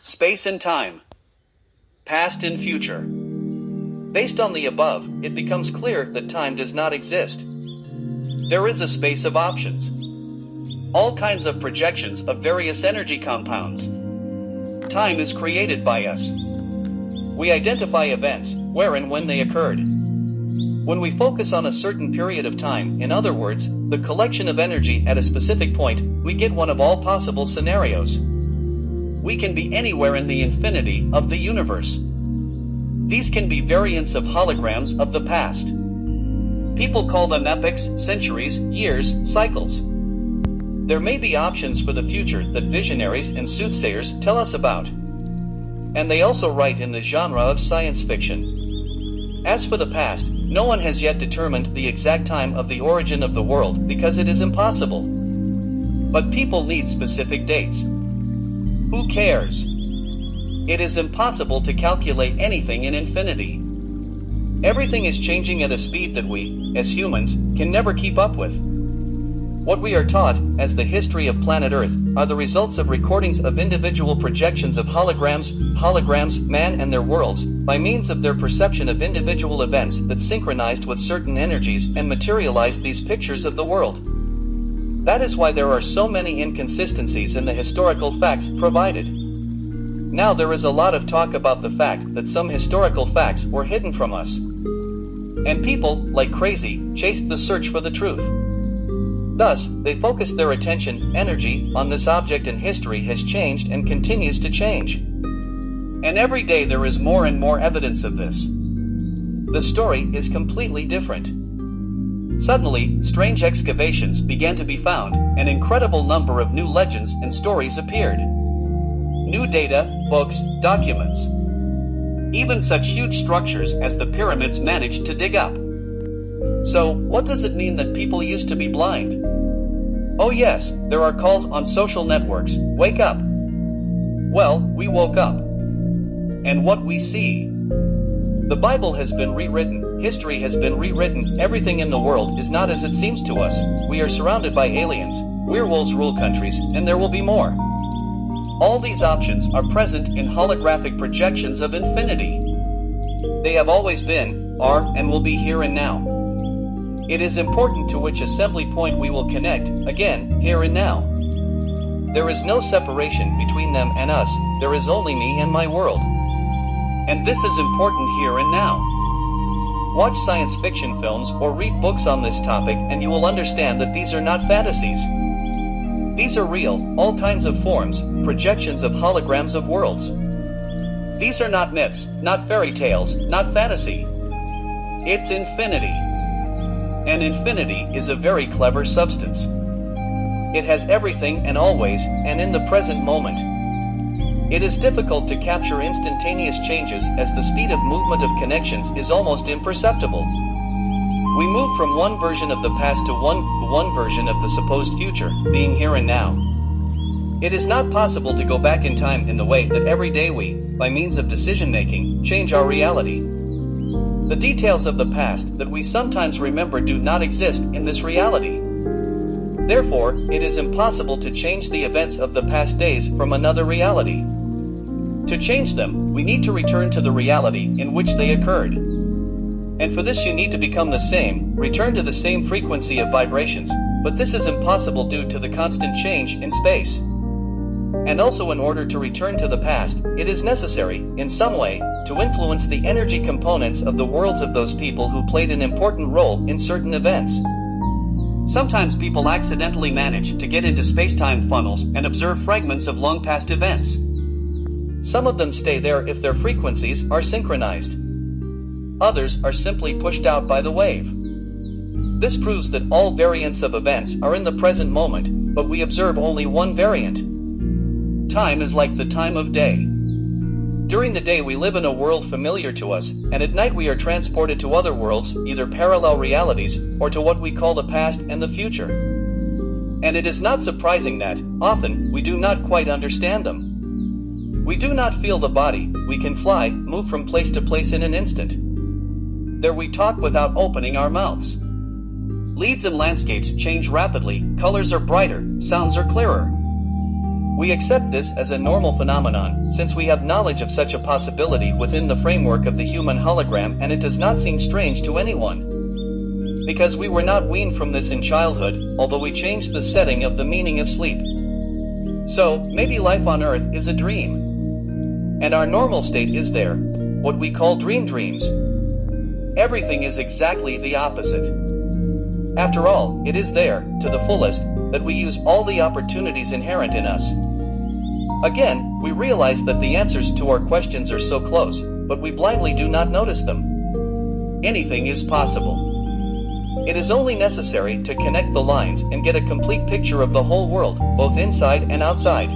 Space and time. Past and future. Based on the above, it becomes clear that time does not exist. There is a space of options. All kinds of projections of various energy compounds. Time is created by us. We identify events, where and when they occurred. When we focus on a certain period of time, in other words, the collection of energy at a specific point, we get one of all possible scenarios. We can be anywhere in the infinity of the universe. These can be variants of holograms of the past. People call them epochs, centuries, years, cycles. There may be options for the future that visionaries and soothsayers tell us about. And they also write in the genre of science fiction. As for the past, no one has yet determined the exact time of the origin of the world because it is impossible. But people need specific dates. Who cares? It is impossible to calculate anything in infinity. Everything is changing at a speed that we, as humans, can never keep up with. What we are taught, as the history of planet Earth, are the results of recordings of individual projections of holograms, man and their worlds, by means of their perception of individual events that synchronized with certain energies and materialized these pictures of the world. That is why there are so many inconsistencies in the historical facts provided. Now there is a lot of talk about the fact that some historical facts were hidden from us. And people, like crazy, chased the search for the truth. Thus, they focused their attention, energy, on this object, and history has changed and continues to change. And every day there is more and more evidence of this. The story is completely different. Suddenly, strange excavations began to be found, an incredible number of new legends and stories appeared. New data, books, documents. Even such huge structures as the pyramids managed to dig up. So, what does it mean that people used to be blind? Oh yes, there are calls on social networks, wake up. Well, we woke up. And what we see? The Bible has been rewritten, history has been rewritten, everything in the world is not as it seems to us. We are surrounded by aliens, werewolves rule countries, and there will be more. All these options are present in holographic projections of infinity. They have always been, are, and will be here and now. It is important to which assembly point we will connect, again, here and now. There is no separation between them and us, there is only me and my world. And this is important here and now. Watch science fiction films or read books on this topic and you will understand that these are not fantasies. These are real, all kinds of forms, projections of holograms of worlds. These are not myths, not fairy tales, not fantasy. It's infinity. And infinity is a very clever substance. It has everything and always, and in the present moment. It is difficult to capture instantaneous changes as the speed of movement of connections is almost imperceptible. We move from one version of the past to one version of the supposed future, being here and now. It is not possible to go back in time in the way that every day we, by means of decision-making, change our reality. The details of the past that we sometimes remember do not exist in this reality. Therefore, it is impossible to change the events of the past days from another reality. To change them, we need to return to the reality in which they occurred. And for this you need to become the same, return to the same frequency of vibrations, but this is impossible due to the constant change in space. And also in order to return to the past, it is necessary, in some way, to influence the energy components of the worlds of those people who played an important role in certain events. Sometimes people accidentally manage to get into space-time funnels and observe fragments of long-past events. Some of them stay there if their frequencies are synchronized. Others are simply pushed out by the wave. This proves that all variants of events are in the present moment, but we observe only one variant. Time is like the time of day. During the day we live in a world familiar to us, and at night we are transported to other worlds, either parallel realities, or to what we call the past and the future. And it is not surprising that, often, we do not quite understand them. We do not feel the body, we can fly, move from place to place in an instant. There we talk without opening our mouths. Leads and landscapes change rapidly, colors are brighter, sounds are clearer. We accept this as a normal phenomenon, since we have knowledge of such a possibility within the framework of the human hologram, and it does not seem strange to anyone. Because we were not weaned from this in childhood, although we changed the setting of the meaning of sleep. So, maybe life on Earth is a dream. And our normal state is there, what we call dreams. Everything is exactly the opposite. After all, it is there, to the fullest, that we use all the opportunities inherent in us. Again, we realize that the answers to our questions are so close, but we blindly do not notice them. Anything is possible. It is only necessary to connect the lines and get a complete picture of the whole world, both inside and outside.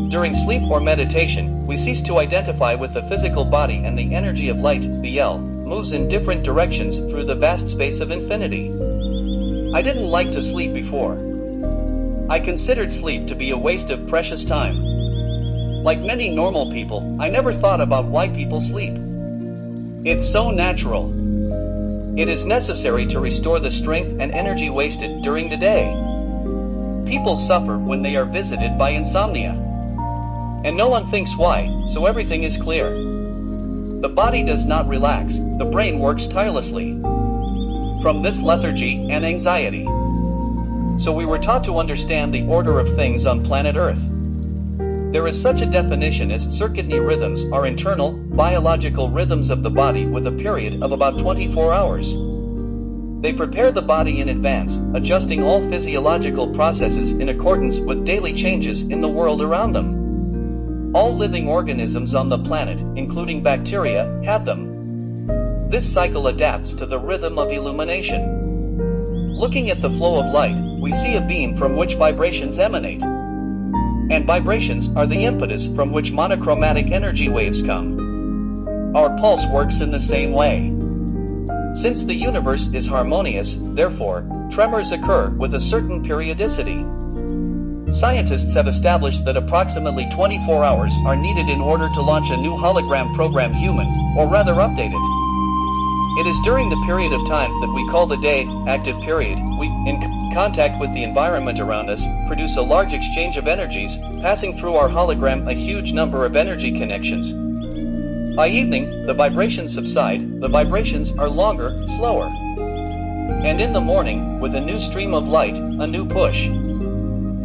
During sleep or meditation, we cease to identify with the physical body, and the energy of light, BL, moves in different directions through the vast space of infinity. I didn't like to sleep before. I considered sleep to be a waste of precious time. Like many normal people, I never thought about why people sleep. It's so natural. It is necessary to restore the strength and energy wasted during the day. People suffer when they are visited by insomnia. And no one thinks why, so everything is clear. The body does not relax, the brain works tirelessly from this lethargy and anxiety. So we were taught to understand the order of things on planet Earth. There is such a definition as circadian rhythms are internal, biological rhythms of the body with a period of about 24 hours. They prepare the body in advance, adjusting all physiological processes in accordance with daily changes in the world around them. All living organisms on the planet, including bacteria, have them. This cycle adapts to the rhythm of illumination. Looking at the flow of light, we see a beam from which vibrations emanate. And vibrations are the impetus from which monochromatic energy waves come. Our pulse works in the same way. Since the universe is harmonious, therefore, tremors occur with a certain periodicity. Scientists have established that approximately 24 hours are needed in order to launch a new hologram program, human, or rather update it. It is during the period of time that we call the day, active period, we, in contact with the environment around us, produce a large exchange of energies, passing through our hologram a huge number of energy connections. By evening, the vibrations subside, the vibrations are longer, slower. And in the morning, with a new stream of light, a new push.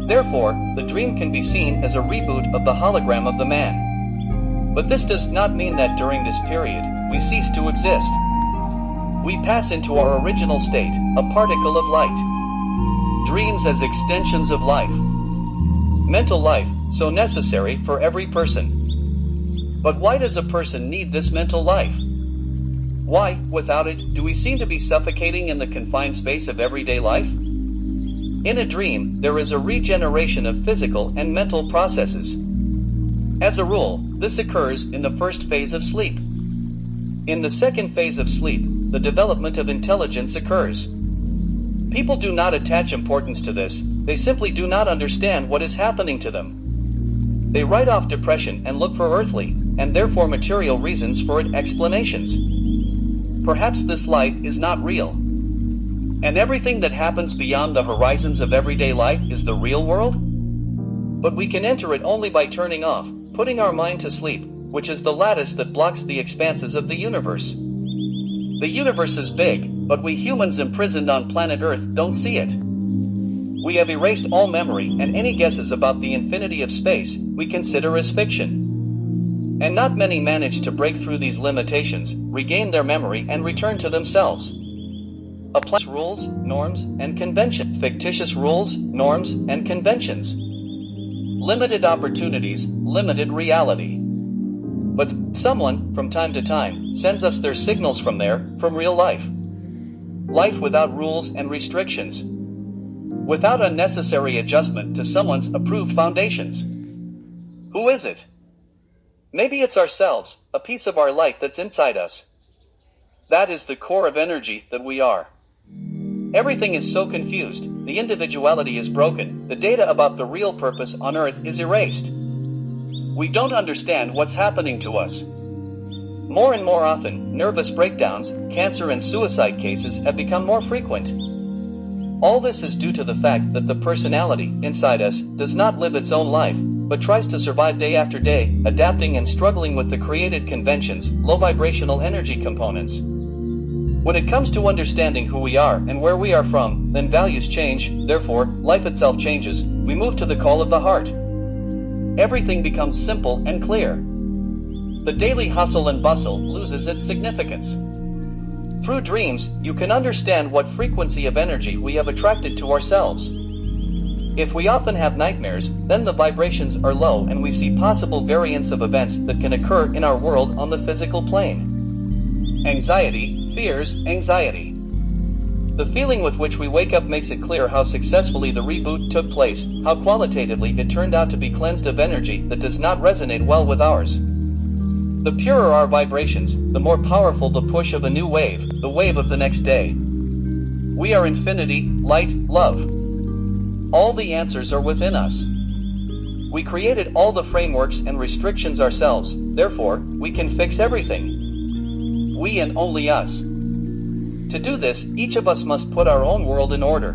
Therefore, the dream can be seen as a reboot of the hologram of the man. But this does not mean that during this period, we cease to exist. We pass into our original state, a particle of light. Dreams as extensions of life. Mental life, so necessary for every person. But why does a person need this mental life? Why, without it, do we seem to be suffocating in the confined space of everyday life? In a dream, there is a regeneration of physical and mental processes. As a rule, this occurs in the first phase of sleep. In the second phase of sleep, the development of intelligence occurs. People do not attach importance to this, they simply do not understand what is happening to them. They write off depression and look for earthly, and therefore material reasons for it, explanations. Perhaps this life is not real. And everything that happens beyond the horizons of everyday life is the real world? But we can enter it only by turning off, putting our mind to sleep, which is the lattice that blocks the expanses of the universe. The universe is big, but we humans imprisoned on planet Earth don't see it. We have erased all memory, and any guesses about the infinity of space we consider as fiction. And not many manage to break through these limitations, regain their memory, and return to themselves. A planet's rules, norms, and conventions. Fictitious rules, norms, and conventions. Limited opportunities, limited reality. But someone, from time to time, sends us their signals from real life. Life without rules and restrictions. Without unnecessary adjustment to someone's approved foundations. Who is it? Maybe it's ourselves, a piece of our light that's inside us. That is the core of energy that we are. Everything is so confused, the individuality is broken, the data about the real purpose on Earth is erased. We don't understand what's happening to us. More and more often, nervous breakdowns, cancer and suicide cases have become more frequent. All this is due to the fact that the personality inside us does not live its own life, but tries to survive day after day, adapting and struggling with the created conventions, low vibrational energy components. When it comes to understanding who we are and where we are from, then values change, therefore, life itself changes. We move to the call of the heart. Everything becomes simple and clear. The daily hustle and bustle loses its significance. Through dreams, you can understand what frequency of energy we have attracted to ourselves. If we often have nightmares, then the vibrations are low and we see possible variants of events that can occur in our world on the physical plane. Anxiety, fears, anxiety. The feeling with which we wake up makes it clear how successfully the reboot took place, how qualitatively it turned out to be cleansed of energy that does not resonate well with ours. The purer our vibrations, the more powerful the push of a new wave, the wave of the next day. We are infinity, light, love. All the answers are within us. We created all the frameworks and restrictions ourselves, therefore, we can fix everything. We and only us. To do this, each of us must put our own world in order.